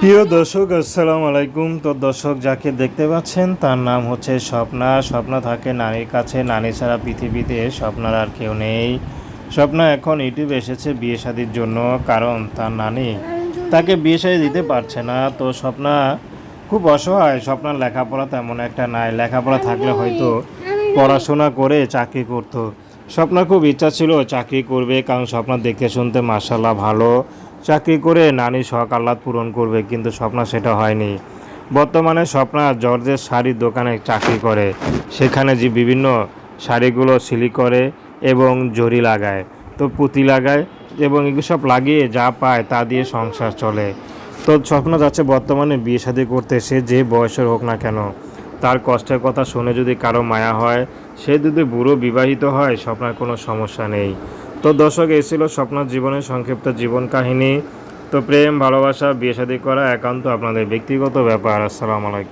প্রিয় দর্শক আসসালামু আলাইকুম। তো দর্শক যাকে দেখতে পাচ্ছেন তার নাম হচ্ছে স্বপ্না। স্বপ্না থাকে নানির কাছে, নানি ছাড়া পৃথিবীতে স্বপ্নার আর কেউ নেই। স্বপ্না এখন ইউটিউবে এসেছে বিয়ে শাদির জন্য, কারণ তার নানি তাকে বিয়ে শাদী দিতে পারছে না। তো স্বপ্না খুব অসহায়। স্বপ্নার লেখাপড়া তেমন একটা নাই, লেখাপড়া থাকলে হয়তো পড়াশোনা করে চাকরি করত। স্বপ্নার খুব ইচ্ছা ছিল চাকরি করবে, কারণ স্বপ্না দেখতে শুনতে মাশাআল্লাহ ভালো। চাকরি করে নানি শখ আহ্লাদ পূরণ করবে, কিন্তু স্বপ্না সেটা হয়নি। বর্তমানে স্বপ্না জর্জের শাড়ির দোকানে চাকরি করে, সেখানে যে বিভিন্ন শাড়িগুলো সিলি করে এবং জরি লাগায়, তো পুঁতি লাগায় এবং এগুলো সব লাগিয়ে যা পায় তা দিয়ে সংসার চলে। তো স্বপ্না যাচ্ছে বর্তমানে বিয়ে শাদী করতে, সে যে বয়সের হোক না কেন। তার কষ্টের কথা শুনে যদি কারো মায়া হয়, সে যদি বুড়ো বিবাহিত হয়, স্বপ্নার কোনো সমস্যা নেই। তো দর্শক, এই ছিল স্বপ্নার জীবনের সংক্ষিপ্ত জীবন কাহিনী। তো প্রেম, ভালোবাসা, বিয়ে শাদী করা একান্ত আপনাদের ব্যক্তিগত ব্যাপার। আসসালামু আলাইকুম।